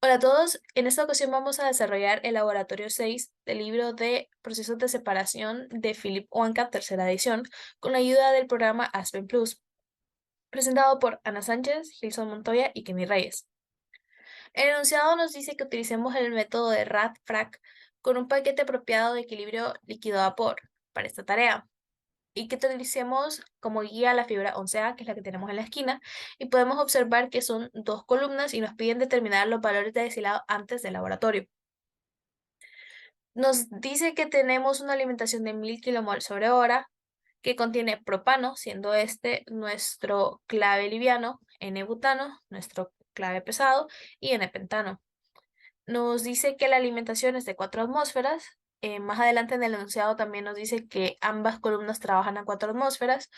Hola a todos, en esta ocasión vamos a desarrollar el laboratorio 6 del libro de Procesos de Separación de Philip Onca, tercera edición, con la ayuda del programa Aspen Plus, presentado por Ana Sánchez, Gilson Montoya y Kenny Reyes. El enunciado nos dice que utilicemos el método de RAD-FRAC con un paquete apropiado de equilibrio líquido-vapor para esta tarea, y que utilicemos como guía la figura 11A, que es la que tenemos en la esquina, y podemos observar que son dos columnas y nos piden determinar los valores de deshilado antes del laboratorio. Nos dice que tenemos una alimentación de 1000 kmol sobre hora, que contiene propano, siendo este nuestro clave liviano, N-butano, nuestro clave pesado, y N-pentano. Nos dice que la alimentación es de 4 atmósferas. Más adelante en el enunciado también nos dice que ambas columnas trabajan a 4 atmósferas.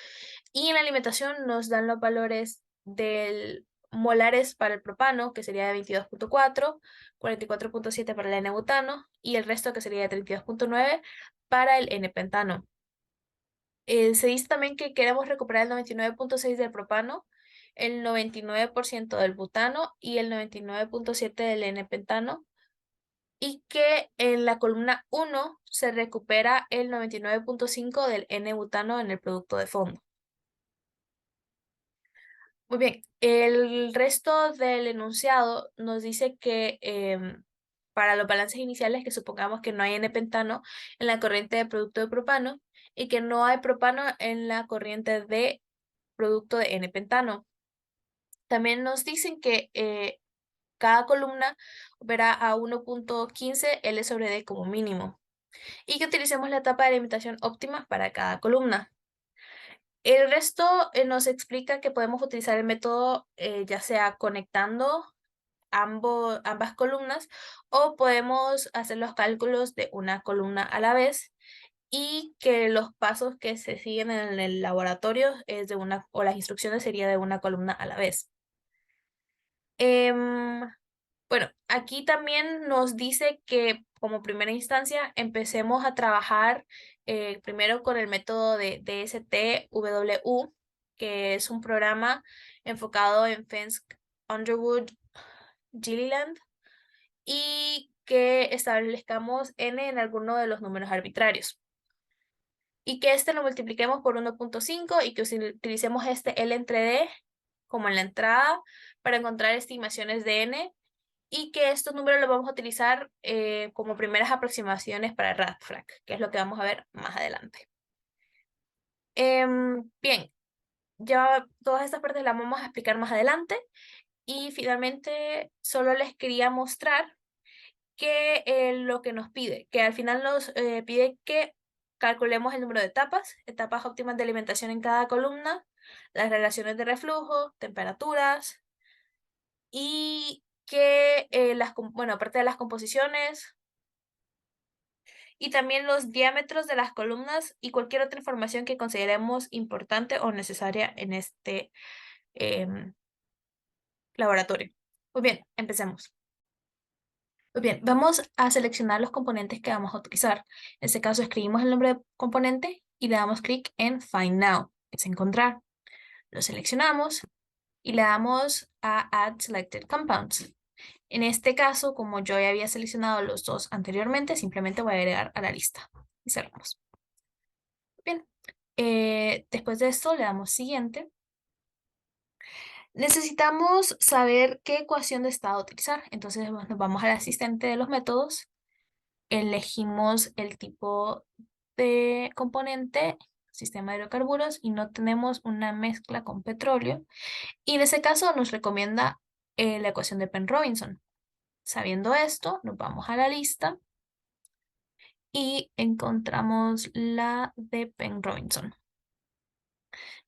Y en la alimentación nos dan los valores del molares para el propano, que sería de 22.4, 44.7 para el N-butano, y el resto que sería de 32.9 para el N-pentano. Se dice también que queremos recuperar el 99.6 del propano, el 99% del butano y el 99.7 del N-pentano, y que en la columna 1 se recupera el 99.5 del N-butano en el producto de fondo. Muy bien, el resto del enunciado nos dice que para los balances iniciales, que supongamos que no hay N-pentano en la corriente de producto de propano y que no hay propano en la corriente de producto de N-pentano. También nos dicen que cada columna opera a 1.15 L sobre D como mínimo y que utilicemos la etapa de alimentación óptima para cada columna. El resto nos explica que podemos utilizar el método ya sea conectando ambas columnas o podemos hacer los cálculos de una columna a la vez, y que los pasos que se siguen en el laboratorio es de o las instrucciones sería de una columna a la vez. Bueno, aquí también nos dice que como primera instancia empecemos a trabajar primero con el método de DST-WU, que es un programa enfocado en Fensk, Underwood, Gilliland, y que establezcamos n en alguno de los números arbitrarios. Y que este lo multipliquemos por 1.5 y que utilicemos este L entre D como en la entrada para encontrar estimaciones de n, y que estos números los vamos a utilizar como primeras aproximaciones para RAD-FRAC, que es lo que vamos a ver más adelante. Bien, ya todas estas partes las vamos a explicar más adelante, y finalmente solo les quería mostrar que lo que nos pide, que al final nos pide que calculemos el número de etapas óptimas de alimentación en cada columna, las relaciones de reflujo, temperaturas, y que aparte de las composiciones y también los diámetros de las columnas y cualquier otra información que consideremos importante o necesaria en este em, laboratorio. Muy bien, empecemos. Muy bien, vamos a seleccionar los componentes que vamos a utilizar. En este caso escribimos el nombre del componente y le damos clic en Find Now, que es encontrar. Lo seleccionamos y le damos a Add Selected Compounds. En este caso, como yo ya había seleccionado los dos anteriormente, simplemente voy a agregar a la lista y cerramos. Bien, después de esto le damos siguiente. Necesitamos saber qué ecuación de estado utilizar. Entonces nos vamos al asistente de los métodos, elegimos el tipo de componente, sistema de hidrocarburos, y no tenemos una mezcla con petróleo. Y en ese caso nos recomienda la ecuación de Penn-Robinson. Sabiendo esto, nos vamos a la lista y encontramos la de Penn-Robinson.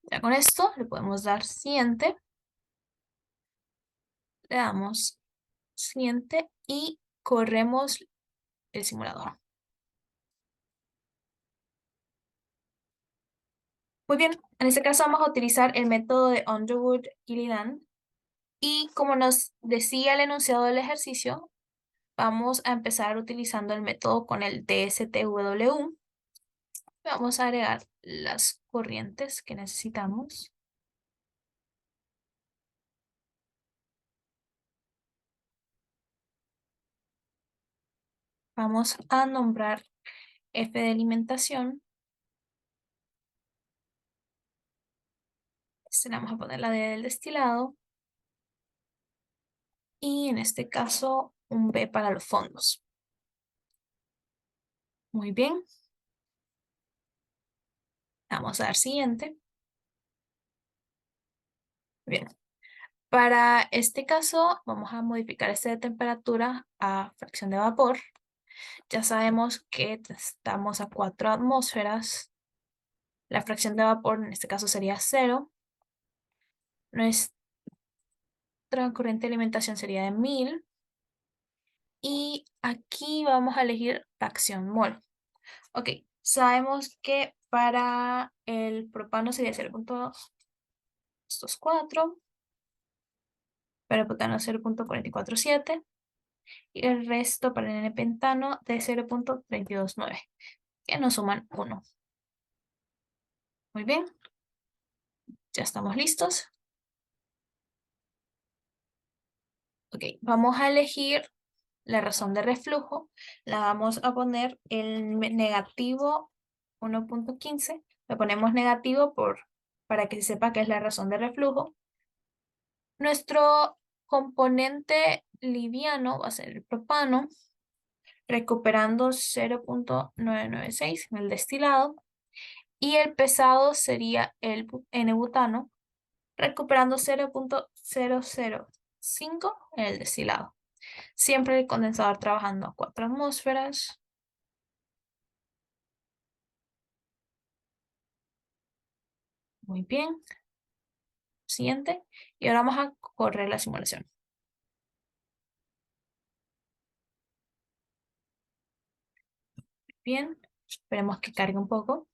Ya con esto le podemos dar siguiente. Le damos siguiente y corremos el simulador. Muy bien, en este caso vamos a utilizar el método de Underwood-Gilliland, y como nos decía el enunciado del ejercicio, vamos a empezar utilizando el método con el DSTW. Vamos a agregar las corrientes que necesitamos. Vamos a nombrar F de alimentación. Le vamos a poner la D del destilado. Y en este caso, un B para los fondos. Muy bien. Vamos a dar siguiente. Bien. Para este caso, vamos a modificar este de temperatura a fracción de vapor. Ya sabemos que estamos a 4 atmósferas. La fracción de vapor en este caso sería 0. Nuestra corriente de alimentación sería de 1000. Y aquí vamos a elegir fracción mol. Ok, sabemos que para el propano sería 0.224, para el butano 0.447 y el resto para el N-pentano de 0.329, que nos suman 1. Muy bien, ya estamos listos. Ok, vamos a elegir la razón de reflujo. La vamos a poner en negativo 1.15. Le ponemos negativo para que se sepa que es la razón de reflujo. Nuestro componente liviano va a ser el propano, recuperando 0.996 en el destilado. Y el pesado sería el N-butano, recuperando 0.005 en el destilado. Siempre el condensador trabajando a 4 atmósferas. Muy bien. Siguiente. Y ahora vamos a correr la simulación. Bien. Esperemos que cargue un poco.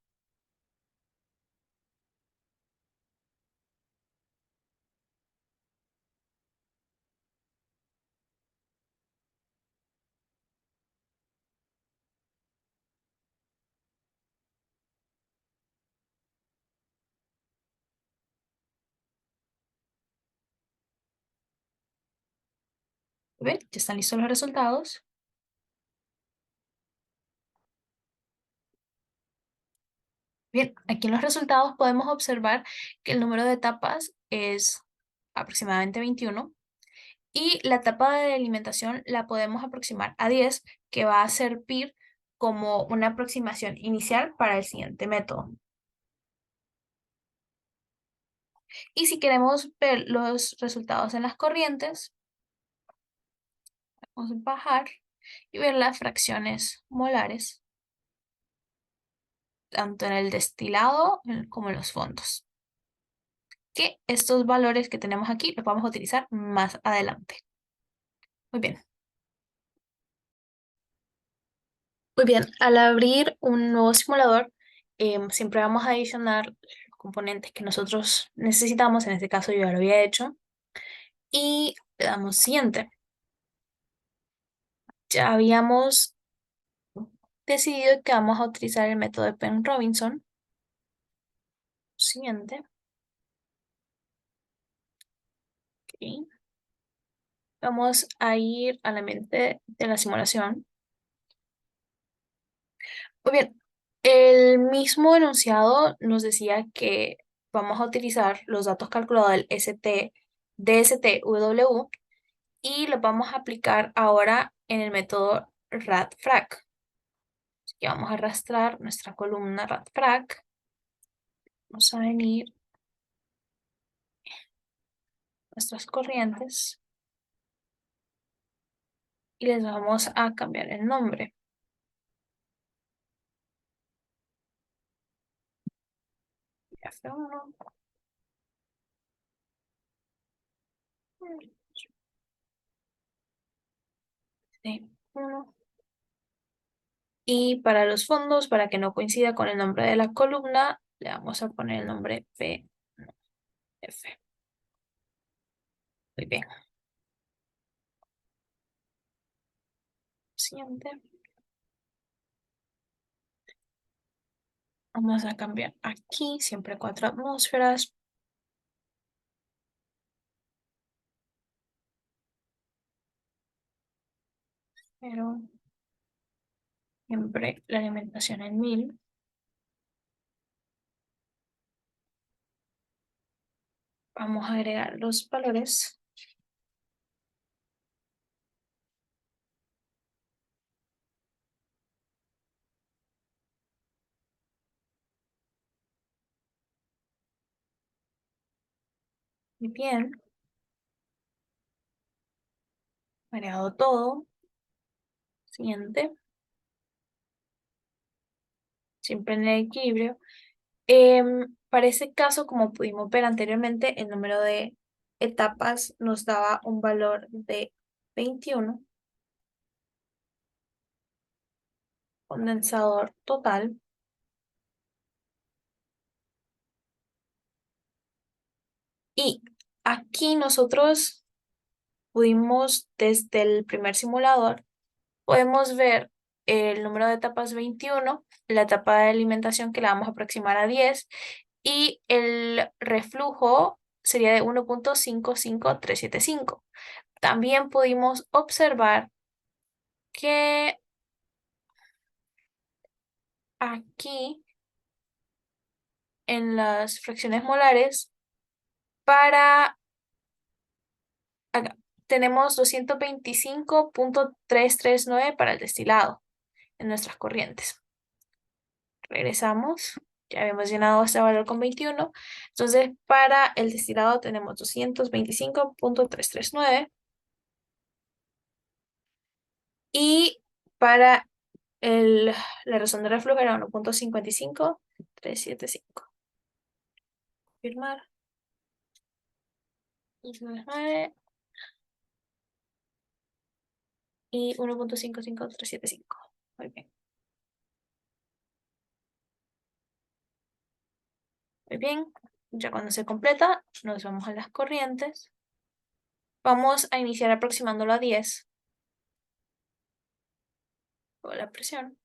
Bien, ya están listos los resultados. Bien, aquí en los resultados podemos observar que el número de etapas es aproximadamente 21 y la etapa de alimentación la podemos aproximar a 10, que va a servir como una aproximación inicial para el siguiente método. Y si queremos ver los resultados en las corrientes, vamos a bajar y ver las fracciones molares, tanto en el destilado como en los fondos. Que estos valores que tenemos aquí los vamos a utilizar más adelante. Muy bien. Muy bien, al abrir un nuevo simulador, siempre vamos a adicionar los componentes que nosotros necesitamos. En este caso yo ya lo había hecho. Y le damos siguiente. Ya habíamos decidido que vamos a utilizar el método de Penn-Robinson. Siguiente. Ok. Vamos a ir a la mente de la simulación. Muy bien. El mismo enunciado nos decía que vamos a utilizar los datos calculados del DST-W y los vamos a aplicar ahora en el método RADFRAC. Así que vamos a arrastrar nuestra columna RADFRAC. Vamos a venir nuestras corrientes y les vamos a cambiar el nombre. F1, C1. Y para los fondos, para que no coincida con el nombre de la columna, le vamos a poner el nombre PF. Muy bien. Siguiente. Vamos a cambiar aquí, siempre 4 atmósferas. Pero Siempre la alimentación en 1000. Vamos a agregar los valores. Muy bien. Agregado todo. Siguiente. Siempre en el equilibrio. Para ese caso, como pudimos ver anteriormente, el número de etapas nos daba un valor de 21. Condensador total. Y aquí nosotros pudimos, desde el primer simulador, podemos ver el número de etapas 21, la etapa de alimentación que la vamos a aproximar a 10 y el reflujo sería de 1.55375. También pudimos observar que aquí en las fracciones molares, para acá, tenemos 225.339 para el destilado en nuestras corrientes. Regresamos, ya habíamos llenado este valor con 21. Entonces, para el destilado tenemos 225.339 y para la razón de reflujo era 1.55375. Confirmar. 299 y 1.55375. Muy bien. Muy bien. Ya cuando se completa, nos vamos a las corrientes. Vamos a iniciar aproximándolo a 10. Con la presión.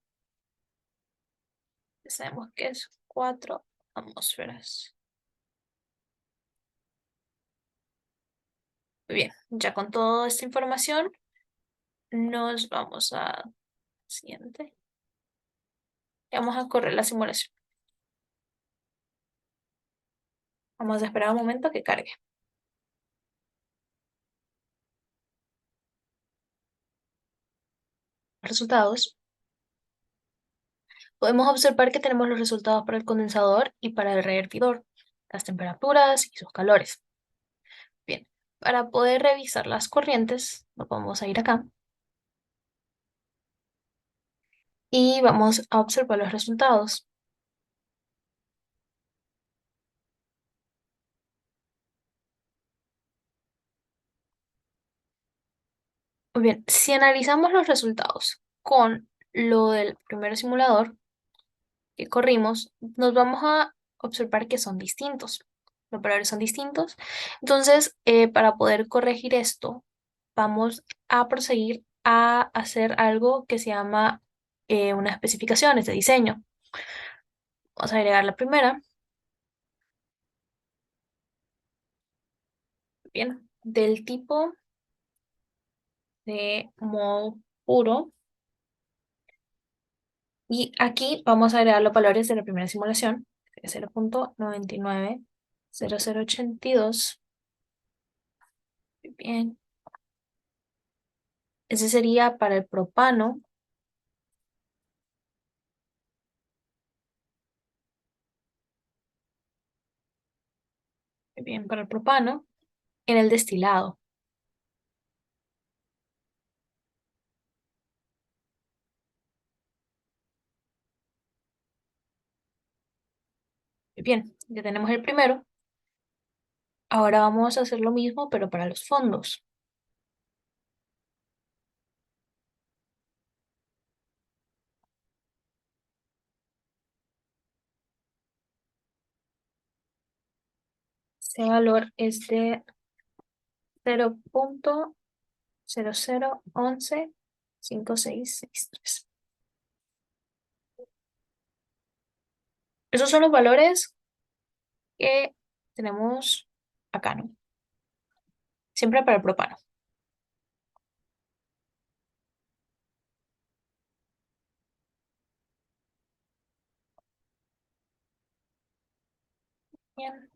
Ya sabemos que es 4 atmósferas. Muy bien. Ya con toda esta información, nos vamos a siguiente. Y vamos a correr la simulación. Vamos a esperar un momento que cargue. Resultados. Podemos observar que tenemos los resultados para el condensador y para el rehervidor, las temperaturas y sus calores. Bien, para poder revisar las corrientes, nos vamos a ir acá y vamos a observar los resultados. Muy bien, si analizamos los resultados con lo del primer simulador que corrimos, nos vamos a observar que son distintos. Los valores son distintos. Entonces, para poder corregir esto, vamos a proseguir a hacer algo que se llama unas especificaciones de diseño. Vamos a agregar la primera. Bien, del tipo de modo puro. Y aquí vamos a agregar los valores de la primera simulación, que es 0.990082. Bien, ese sería para el propano. Bien, para el propano en el destilado. Bien, ya tenemos el primero. Ahora vamos a hacer lo mismo, pero para los fondos. Ese valor es de 0.00115663. Esos son los valores que tenemos acá, ¿no? Siempre para el propano. Bien,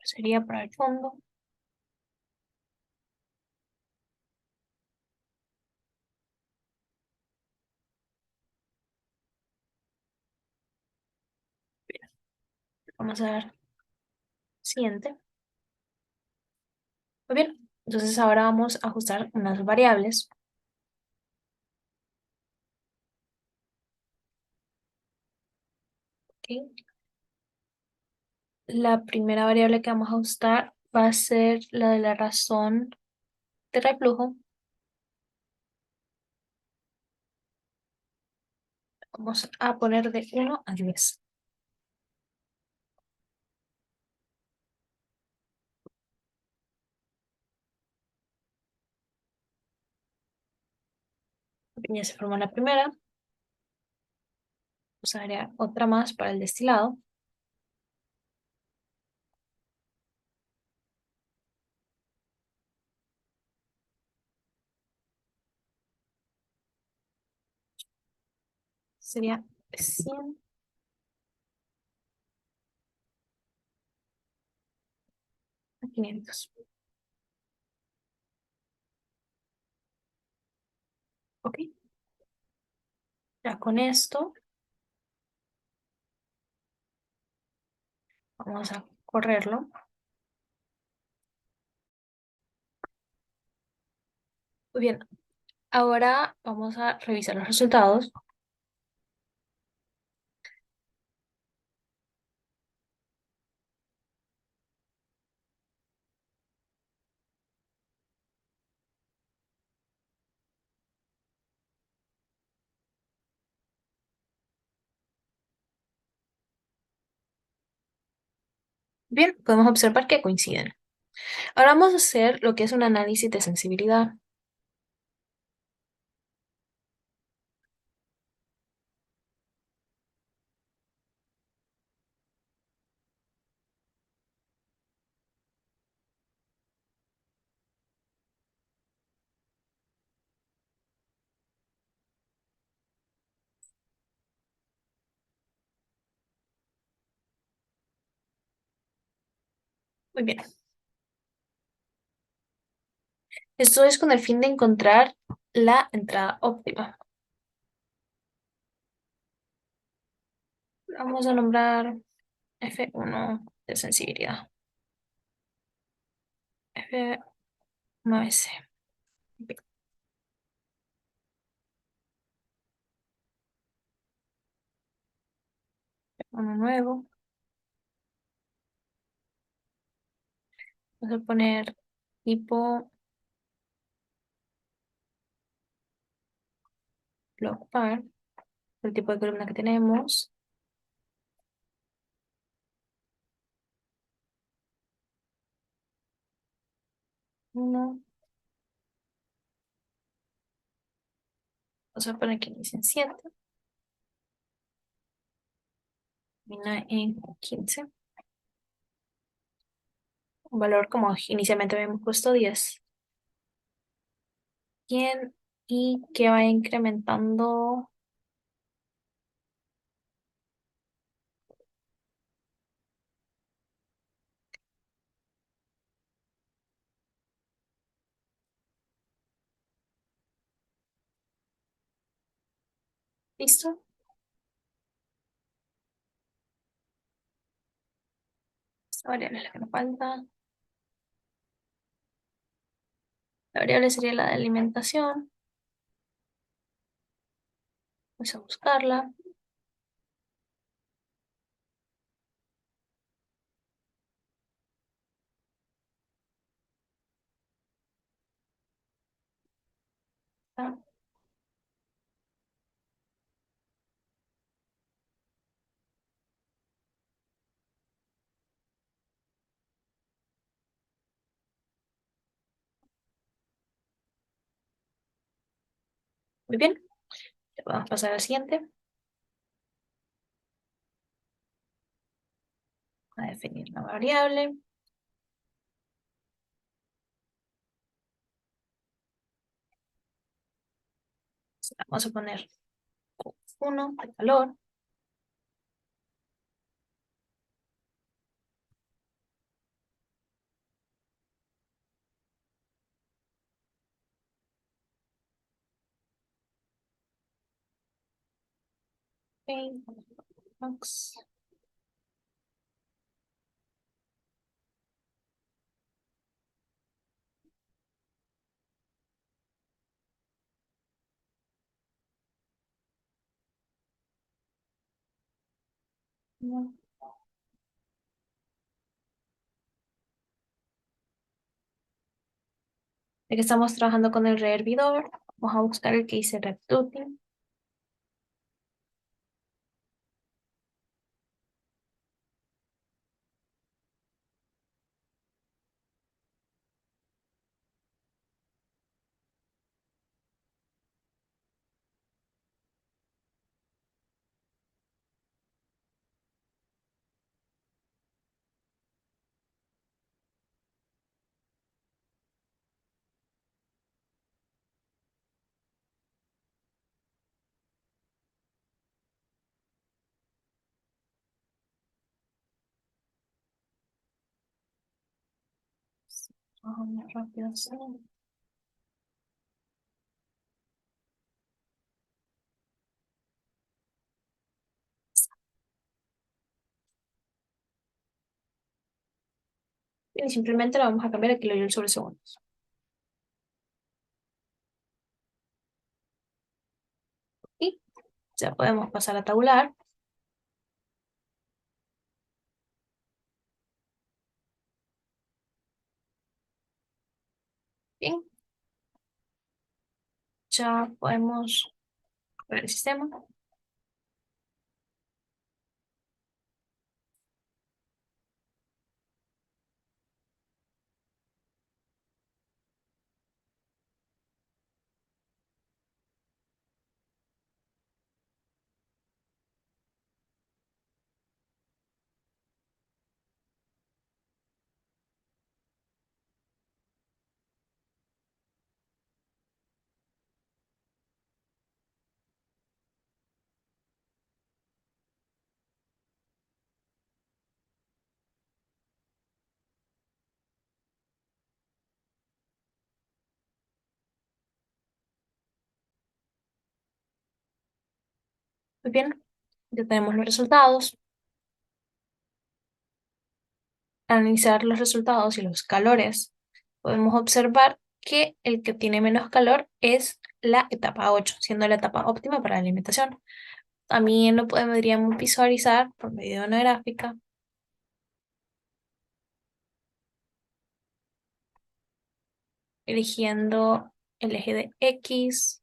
sería para el fondo. Vamos a ver. Siguiente. Muy bien. Entonces ahora vamos a ajustar unas variables. Ok. La primera variable que vamos a ajustar va a ser la de la razón de reflujo. Vamos a poner de 1 a 10. Ya se formó la primera. Vamos a agregar otra más para el destilado. Sería 100 a 500. Ok. Ya con esto vamos a correrlo. Muy bien. Ahora vamos a revisar los resultados. Bien, podemos observar que coinciden. Ahora vamos a hacer lo que es un análisis de sensibilidad. Muy bien. Esto es con el fin de encontrar la entrada óptima. Vamos a nombrar F1 de sensibilidad. F1S. Bien, uno nuevo. Vamos a poner tipo block par, el tipo de columna que tenemos. Uno. Vamos a poner que inicia en 7, termina en 15. Un valor como inicialmente habíamos puesto 10. Bien, y que va incrementando. ¿Listo? Esta variable es la que nos falta. La variable sería la de alimentación. Vamos a buscarla. Ah, muy bien. Ya vamos a pasar al siguiente. A definir la variable. Vamos a poner 1 de calor. Ok, max. No. Ya que estamos trabajando con el rehervidor, vamos a buscar el que dice RedTutting. Vamos rápido así. Y simplemente lo vamos a cambiar a kilojoules sobre segundos. Y ya podemos pasar a tabular. Bien, ya podemos ver el sistema. Muy bien, ya tenemos los resultados. Al analizar los resultados y los calores, podemos observar que el que tiene menos calor es la etapa 8, siendo la etapa óptima para la alimentación. También lo podríamos visualizar por medio de una gráfica, eligiendo el eje de X,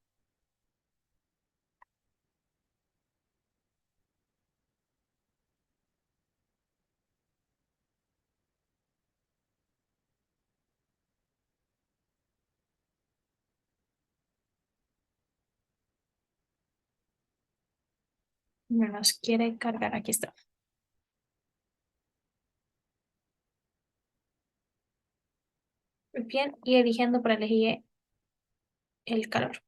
no nos quiere cargar, aquí está. Muy bien, y eligiendo para elegir el calor.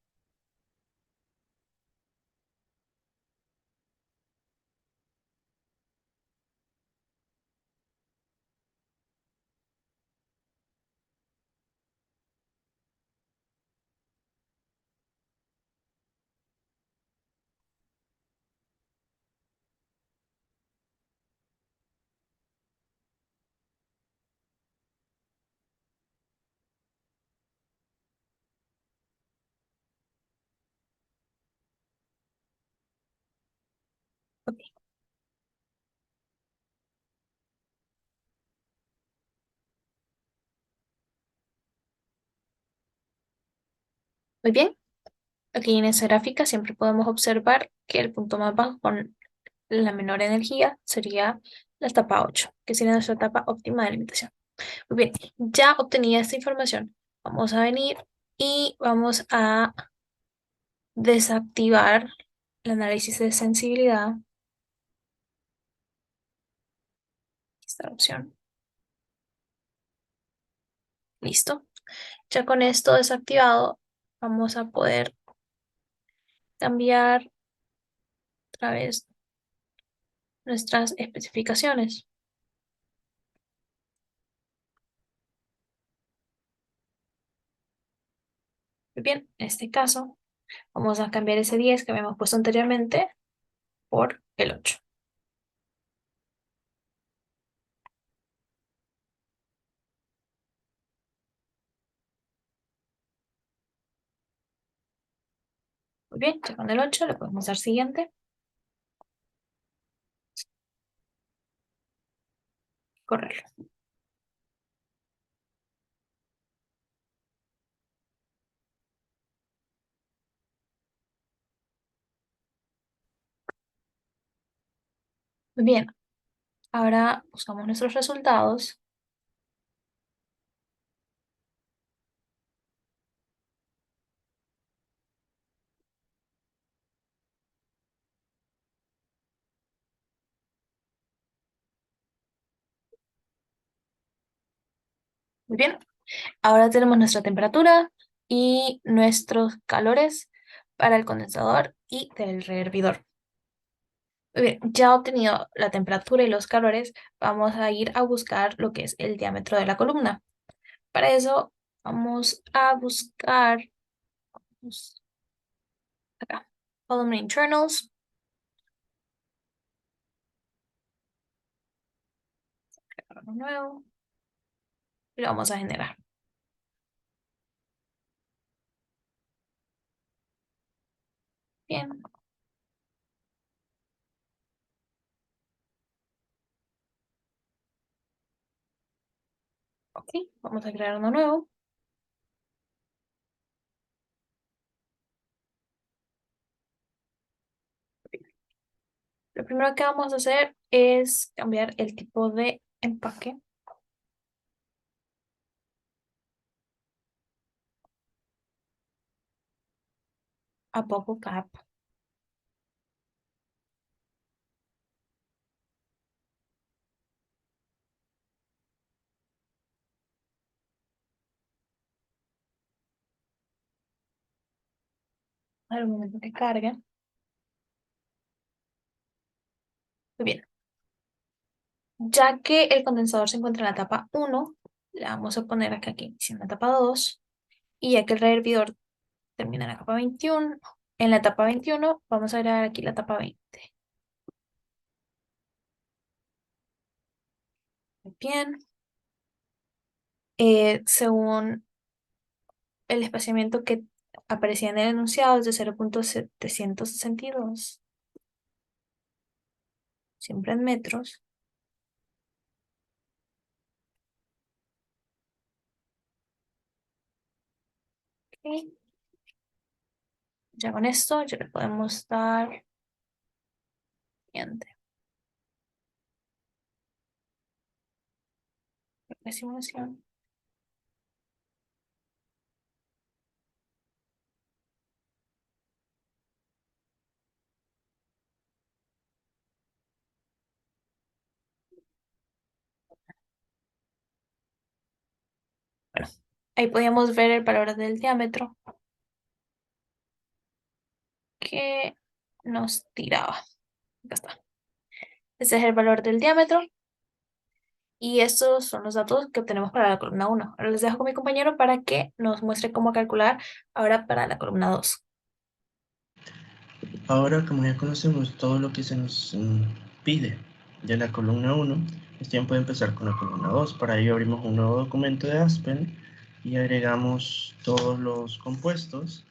Ok, muy bien, aquí en esa gráfica siempre podemos observar que el punto más bajo con la menor energía sería la etapa 8, que sería nuestra etapa óptima de alimentación. Muy bien, ya obtenida esta información, vamos a venir y vamos a desactivar el análisis de sensibilidad, esta opción. Listo. Ya con esto desactivado, vamos a poder cambiar otra vez nuestras especificaciones. Muy bien, en este caso vamos a cambiar ese 10 que habíamos puesto anteriormente por el 8. Muy bien, ya con el 8 le podemos dar siguiente. Correrlo. Muy bien, ahora buscamos nuestros resultados. Muy bien, ahora tenemos nuestra temperatura y nuestros calores para el condensador y del rehervidor. Muy bien, ya obtenido la temperatura y los calores, vamos a ir a buscar lo que es el diámetro de la columna. Para eso vamos a buscar acá, Column Internals, uno nuevo, y lo vamos a generar. Bien. Ok, vamos a crear uno nuevo. Lo primero que vamos a hacer es cambiar el tipo de empaque a Bubble Cap. Al momento que cargue. Muy bien. Ya que el condensador se encuentra en la etapa 1, le vamos a poner acá que inicia en la etapa 2. Y ya que el rehervidor termina en la etapa 21, en la etapa 21 vamos a agregar aquí la etapa 20. Muy bien. Según el espaciamiento que aparecía en el enunciado es de 0.762, siempre en metros. Ok. Ya con esto ya le podemos dar siguiente. La simulación. Bueno, ahí podíamos ver el valor del diámetro que nos tiraba. Acá está. Ese es el valor del diámetro. Y estos son los datos que obtenemos para la columna 1. Ahora les dejo con mi compañero para que nos muestre cómo calcular ahora para la columna 2. Ahora, como ya conocemos todo lo que se nos pide de la columna 1, es tiempo de empezar con la columna 2. Para ello abrimos un nuevo documento de Aspen y agregamos todos los compuestos.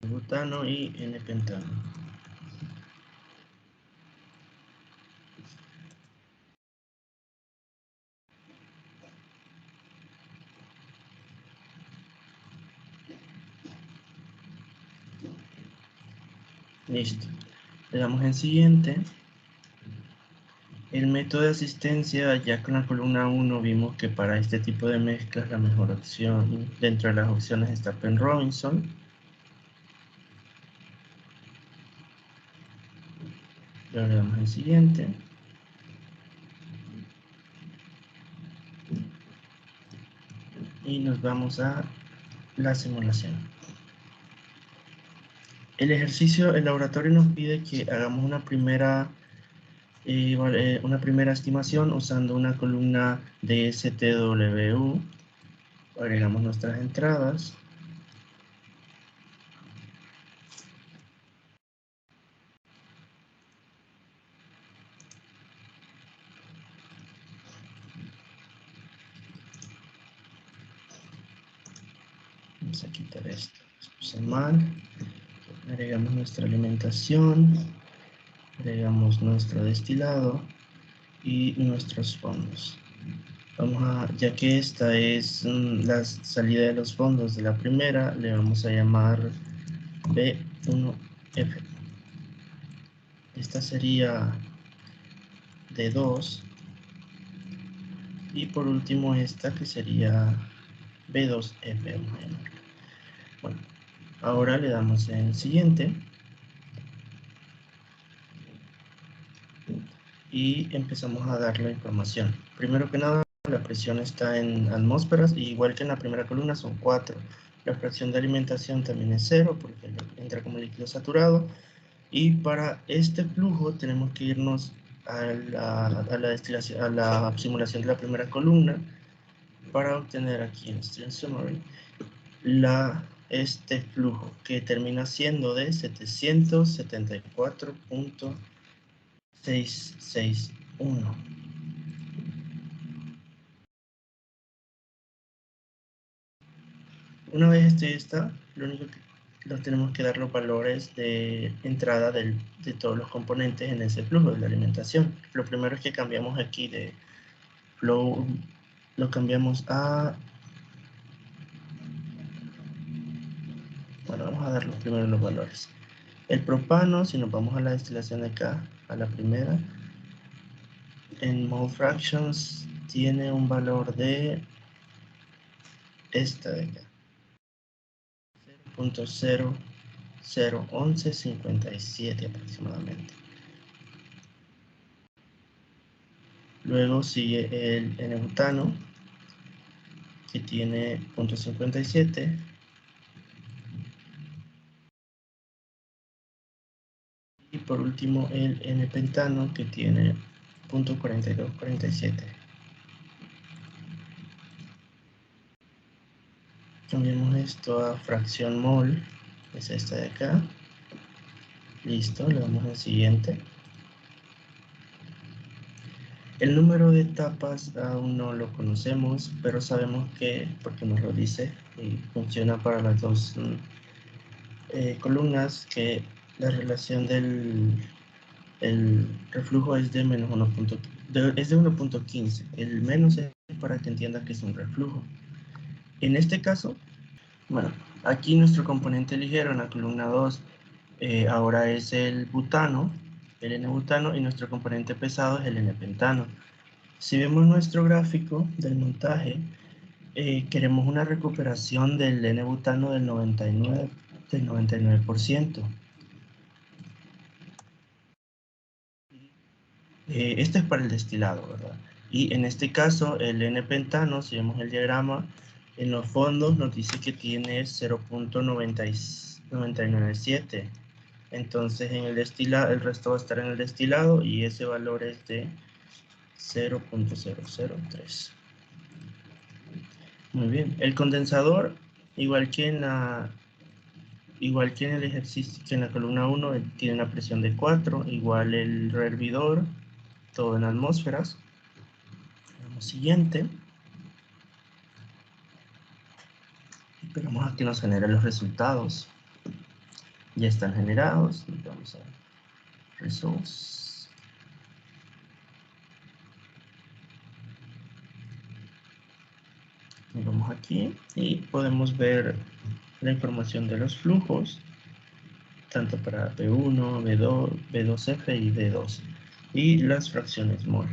Butano y N-pentano. Listo. Le damos en siguiente. El método de asistencia, ya con la columna 1 vimos que para este tipo de mezclas la mejor opción dentro de las opciones está Penn Robinson. Luego le damos el siguiente. Y nos vamos a la simulación. El ejercicio, el laboratorio nos pide que hagamos una primera estimación usando una columna de STW. Agregamos nuestras entradas. Vamos a quitar esto, puse mal. Agregamos nuestra alimentación, agregamos nuestro destilado y nuestros fondos. Ya que esta es la salida de los fondos de la primera, le vamos a llamar B1F. Esta sería D2. Y por último esta que sería B2F. Bueno, ahora le damos en siguiente. Y empezamos a dar la información. Primero que nada, la presión está en atmósferas, y igual que en la primera columna son 4. La fracción de alimentación también es 0 porque entra como líquido saturado. Y para este flujo tenemos que irnos a la simulación de la primera columna para obtener aquí en Stream Summary este flujo que termina siendo de 774.661. Una vez esto está, lo único que tenemos que dar los valores de entrada de todos los componentes en ese flujo de la alimentación. Lo primero es que cambiamos aquí de flow, lo cambiamos a... Bueno, vamos a dar los primeros los valores. El propano, si nos vamos a la destilación de acá, a la primera, en mole fractions tiene un valor de esta de acá, 0.001157 aproximadamente. Luego sigue el N-butano, que tiene 0.57. Y por último el N-pentano, que tiene 0.4247. Cambiamos esto a fracción mol, que es esta de acá. Listo, le damos al siguiente. El número de etapas aún no lo conocemos, pero sabemos que, porque nos lo dice, y funciona para las dos columnas, que la relación del reflujo es de menos 1.15. El menos es para que entiendas que es un reflujo. En este caso, bueno, aquí nuestro componente ligero en la columna 2 ahora es el butano, el N-butano, y nuestro componente pesado es el N-pentano. Si vemos nuestro gráfico del montaje, queremos una recuperación del N-butano del 99%. Este es para el destilado, ¿verdad? Y en este caso, el N-pentano, si vemos el diagrama, en los fondos nos dice que tiene 0.997. Entonces, en el destilado, el resto va a estar en el destilado, y ese valor es de 0.003. Muy bien. El condensador, igual que en el ejercicio, que en la columna 1, tiene una presión de 4, igual el rehervidor, todo en atmósferas. Vamos siguiente. Esperamos a que nos genere los resultados. Ya están generados. Vamos a results. Y vamos aquí y podemos ver la información de los flujos, tanto para B1, B2, B2F y B2, y las fracciones mol.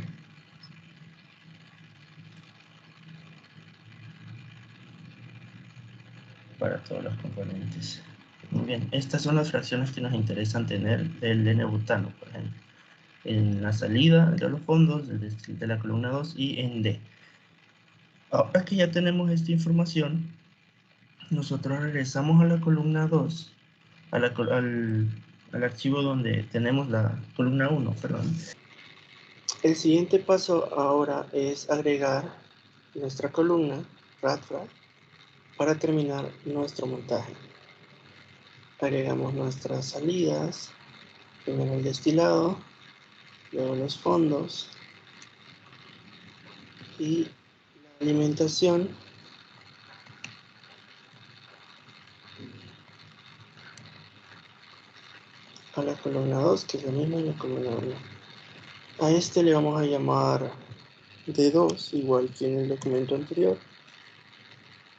Para todos los componentes. Muy bien, estas son las fracciones que nos interesan tener del N-butano, por ejemplo. en la salida de los fondos de la columna 2 y en D. Ahora que ya tenemos esta información, nosotros regresamos a la columna 2, al archivo donde tenemos la columna 1, perdón. El siguiente paso ahora es agregar nuestra columna RadFrag para terminar nuestro montaje. Agregamos nuestras salidas, primero el destilado, luego los fondos y la alimentación. A la columna 2, que es la misma en la columna 1. A este le vamos a llamar D2, igual que en el documento anterior.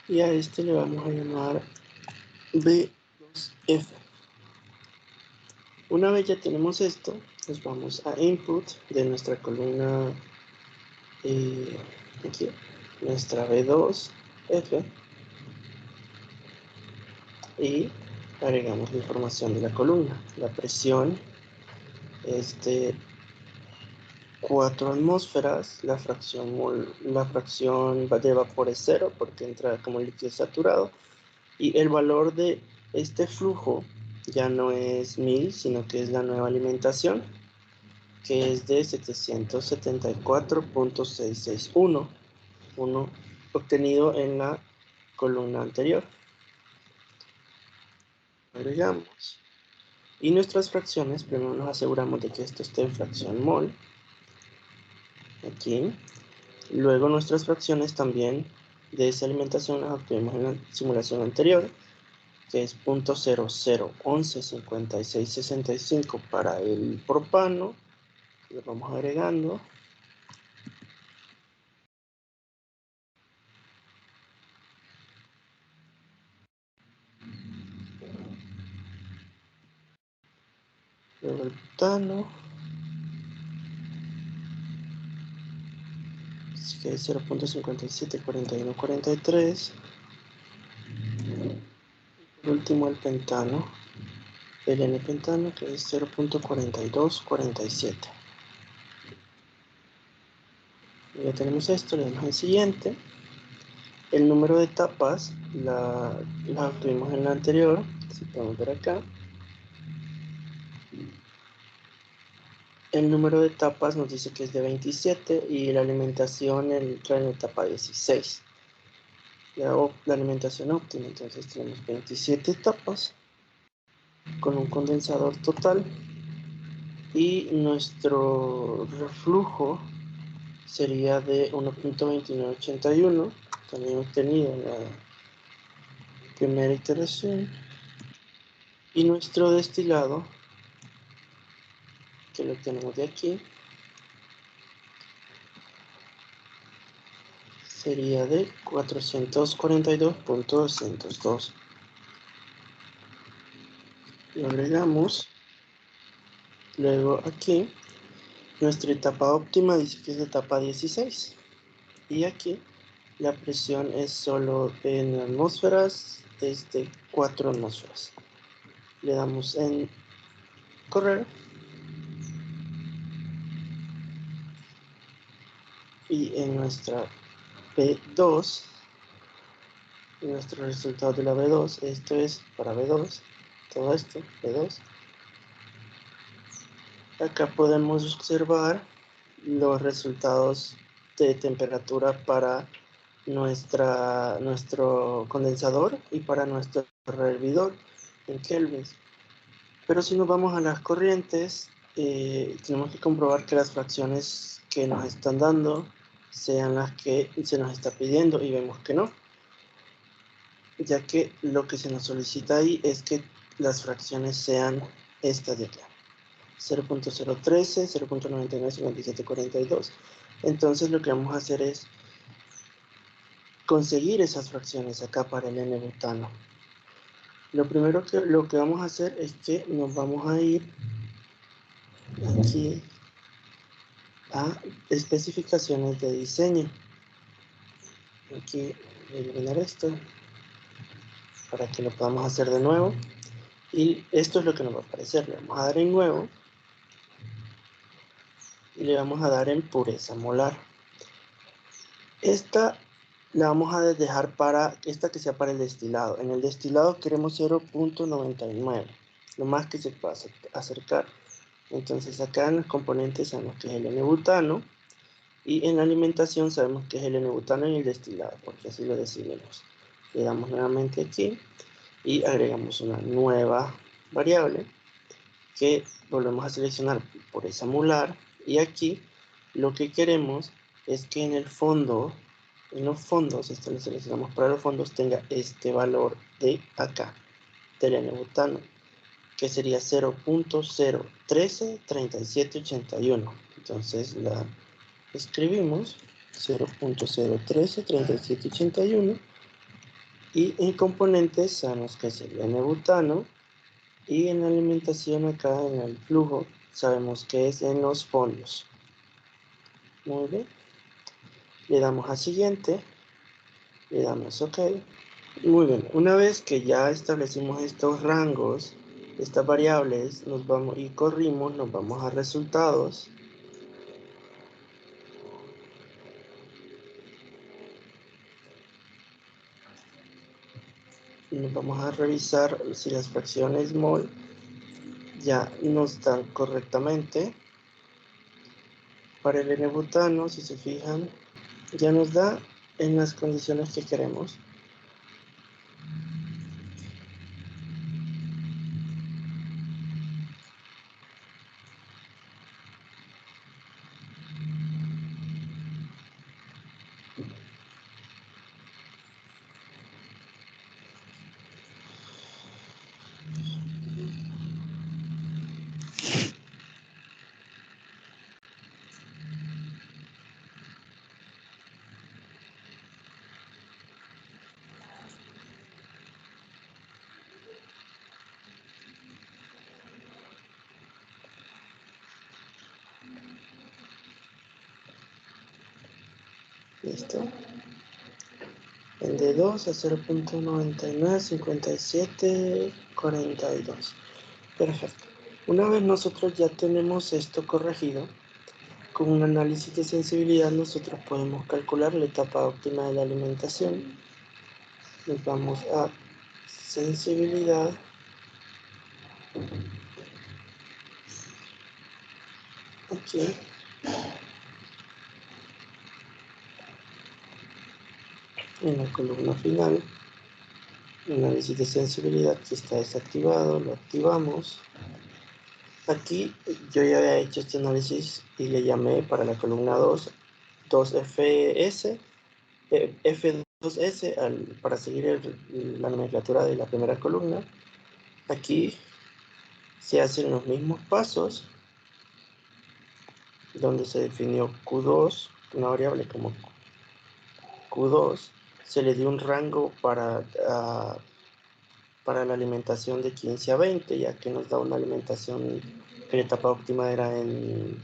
Y a este le vamos a llamar B2F. Una vez ya tenemos esto, nos vamos a Input de nuestra columna, aquí, nuestra B2F. Y agregamos la información de la columna. La presión es de 4 atmósferas, la fracción de vapor es 0 porque entra como líquido saturado, y el valor de este flujo ya no es 1000, sino que es la nueva alimentación, que es de 774.661, uno obtenido en la columna anterior. Agregamos. Y nuestras fracciones, primero nos aseguramos de que esto esté en fracción mol, aquí. Luego nuestras fracciones también de esa alimentación las obtuvimos en la simulación anterior, que es 0.00115665 para el propano. Lo vamos agregando. Luego el butano, que es 0.574143. Por último el pentano, el N-pentano, que es 0.4247. Ya tenemos esto, le damos al siguiente. El número de etapas la obtuvimos en la anterior, si podemos ver acá. El número de etapas nos dice que es de 27 y la alimentación entra en la etapa 16. La alimentación óptima, entonces tenemos 27 etapas con un condensador total y nuestro reflujo sería de 1.2981, también obtenido en la primera iteración, y nuestro destilado, que lo tenemos de aquí, sería de 442.202. Lo agregamos. Luego aquí, nuestra etapa óptima dice que es la etapa 16. Y aquí, la presión es solo en atmósferas, es de 4 atmósferas. Le damos en correr. Y en nuestra B2, nuestro resultado de la B2, esto es para B2, todo esto, B2. Acá podemos observar los resultados de temperatura para nuestro condensador y para nuestro hervidor en kelvins. Pero si nos vamos a las corrientes, tenemos que comprobar que las fracciones que nos están dando sean las que se nos está pidiendo, y vemos que no, ya que lo que se nos solicita ahí es que las fracciones sean estas de acá, 0.013, 0.99, 5742. Entonces lo que vamos a hacer es conseguir esas fracciones acá para el N-butano. Lo primero que vamos a hacer es que nos vamos a ir aquí a especificaciones de diseño. Aquí voy a eliminar esto para que lo podamos hacer de nuevo, y esto es lo que nos va a aparecer. Le vamos a dar en nuevo y le vamos a dar en pureza molar. Esta la vamos a dejar para esta que sea para el destilado. En el destilado queremos 0.99, lo más que se pueda acercar. Entonces acá en los componentes sabemos que es el N-butano y en la alimentación sabemos que es el N-butano en el destilado, porque así lo decidimos. Le damos nuevamente aquí y agregamos una nueva variable que volvemos a seleccionar pureza molar, y aquí lo que queremos es que en el fondo, en los fondos, esto lo seleccionamos para los fondos, tenga este valor de acá, del N-butano, que sería 0.0133781. Entonces la escribimos 0.0133781 y en componentes sabemos que es el N-butano, y en la alimentación acá en el flujo sabemos que es en los fondos. Muy bien. Le damos a siguiente. Le damos OK. Muy bien. Una vez que ya establecimos estos rangos, estas variables, nos vamos y corrimos, nos vamos a resultados. Y nos vamos a revisar si las fracciones mol ya nos dan correctamente. Para el N-butano, si se fijan, ya nos da en las condiciones que queremos. Listo. En D2 a 0.995742. Perfecto. Una vez nosotros ya tenemos esto corregido, con un análisis de sensibilidad nosotros podemos calcular la etapa óptima de la alimentación. Nos vamos a sensibilidad. Aquí. En la columna final, análisis de sensibilidad que está desactivado, lo activamos. Aquí yo ya había hecho este análisis y le llamé para la columna 2, 2FS, F2S para seguir la nomenclatura de la primera columna. Aquí se hacen los mismos pasos donde se definió Q2, una variable como Q2, se le dio un rango para la alimentación de 15 a 20, ya que nos da una alimentación que la etapa óptima era en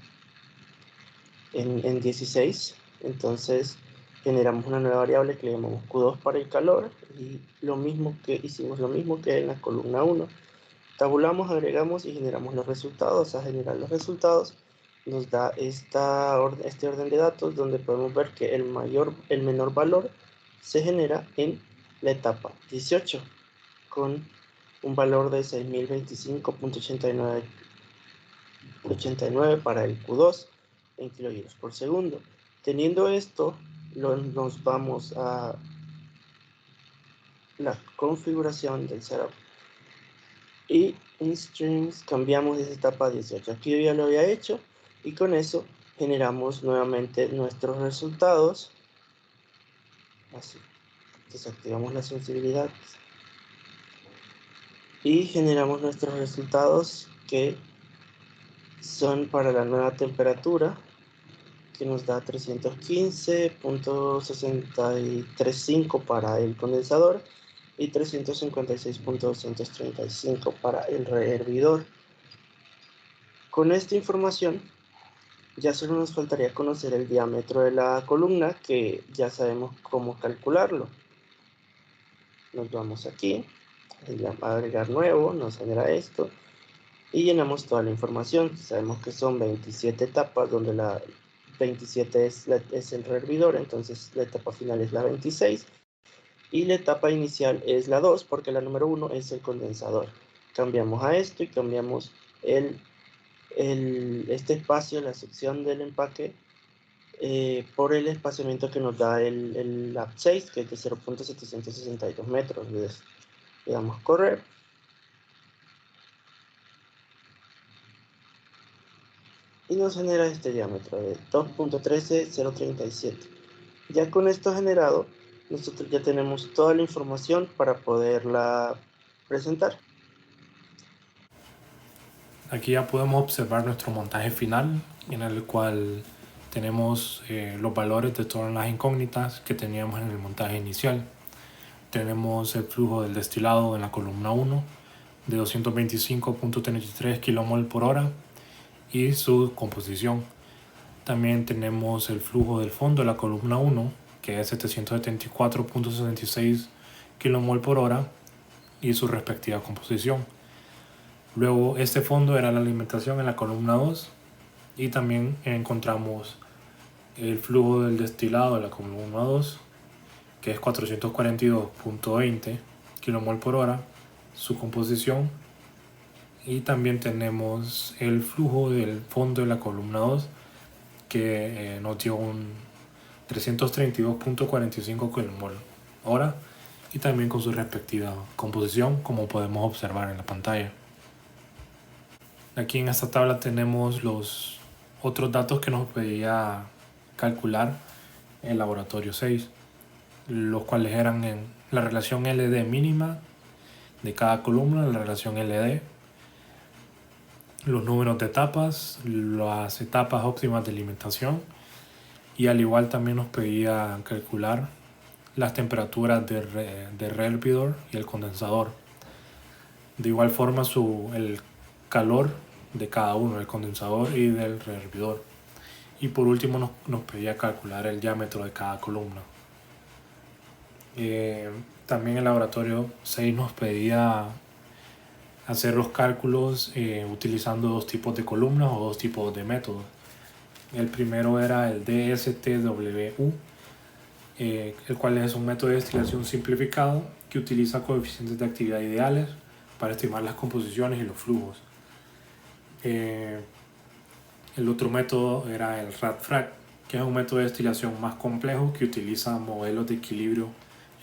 16. Entonces generamos una nueva variable que le llamamos Q2 para el calor, y lo mismo que hicimos, lo mismo que en la columna 1. Tabulamos, agregamos y generamos los resultados. A generar los resultados nos da este orden de datos, donde podemos ver que el menor valor se genera en la etapa 18, con un valor de 6025.89 para el Q2 en kilojoules por segundo. Teniendo esto, nos vamos a la configuración del setup y en streams cambiamos de etapa 18. Aquí yo ya lo había hecho y con eso generamos nuevamente nuestros resultados. Así, desactivamos la sensibilidad y generamos nuestros resultados, que son para la nueva temperatura, que nos da 315.6335 para el condensador y 356.235 para el rehervidor. Con esta información ya solo nos faltaría conocer el diámetro de la columna, que ya sabemos cómo calcularlo. Nos vamos aquí, a agregar nuevo, nos genera esto, y llenamos toda la información. Sabemos que son 27 etapas, donde la 27 es el rehervidor, entonces la etapa final es la 26, y la etapa inicial es la 2, porque la número 1 es el condensador. Cambiamos a esto y cambiamos este espacio, la sección del empaque, por el espaciamiento que nos da el lap 6, que es de 0.762 metros. Le damos correr. Y nos genera este diámetro de 2.13037. Ya con esto generado, nosotros ya tenemos toda la información para poderla presentar. Aquí ya podemos observar nuestro montaje final, en el cual tenemos los valores de todas las incógnitas que teníamos en el montaje inicial. Tenemos el flujo del destilado en la columna 1 de 225.33 kmol por hora y su composición. También tenemos el flujo del fondo de la columna 1, que es 774.66 kmol por hora y su respectiva composición. Luego este fondo era la alimentación en la columna 2 y también encontramos el flujo del destilado de la columna 2, que es 442.20 kmol por hora, su composición, y también tenemos el flujo del fondo de la columna 2, que nos dio un 332.45 kmol hora y también con su respectiva composición, como podemos observar en la pantalla. Aquí en esta tabla tenemos los otros datos que nos pedía calcular el laboratorio 6, los cuales eran en la relación LD mínima de cada columna, la relación LD, los números de etapas, las etapas óptimas de alimentación, y al igual también nos pedía calcular las temperaturas de rehervidor y el condensador. De igual forma el calor de cada uno, del condensador y del rehervidor. Y por último nos pedía calcular el diámetro de cada columna. También el laboratorio 6 nos pedía hacer los cálculos utilizando dos tipos de columnas o dos tipos de métodos. El primero era el DSTWU, el cual es un método de destilación simplificado que utiliza coeficientes de actividad ideales para estimar las composiciones y los flujos. El otro método era el RAD-FRAC, que es un método de destilación más complejo que utiliza modelos de equilibrio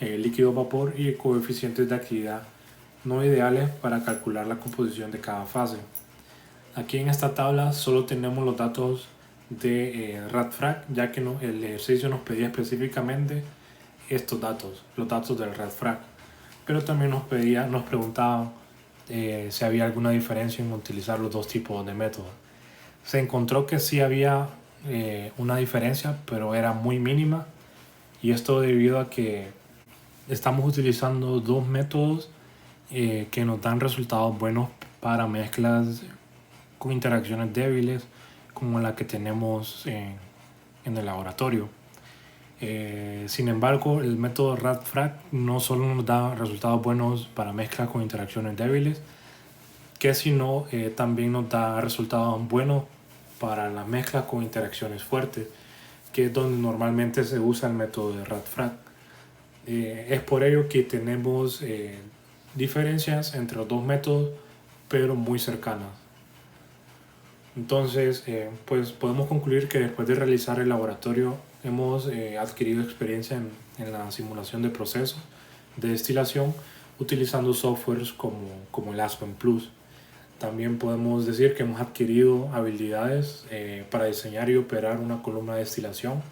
líquido-vapor y coeficientes de actividad no ideales para calcular la composición de cada fase. Aquí en esta tabla solo tenemos los datos de RAD-FRAC, ya que el ejercicio nos pedía específicamente estos datos, los datos del RAD-FRAC, pero también nos preguntaba si había alguna diferencia en utilizar los dos tipos de métodos. Se encontró que sí había una diferencia, pero era muy mínima, y esto debido a que estamos utilizando dos métodos que nos dan resultados buenos para mezclas con interacciones débiles como la que tenemos en el laboratorio. Sin embargo, el método RAD-FRAC no solo nos da resultados buenos para mezclas con interacciones débiles, sino también nos da resultados buenos para las mezclas con interacciones fuertes, que es donde normalmente se usa el método de RAD-FRAC. Es por ello que tenemos diferencias entre los dos métodos, pero muy cercanas. Entonces, pues podemos concluir que después de realizar el laboratorio hemos adquirido experiencia en la simulación de procesos de destilación utilizando softwares como el Aspen Plus. También podemos decir que hemos adquirido habilidades para diseñar y operar una columna de destilación,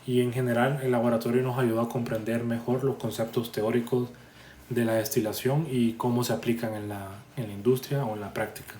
y en general el laboratorio nos ayudó a comprender mejor los conceptos teóricos de la destilación y cómo se aplican en la industria o en la práctica.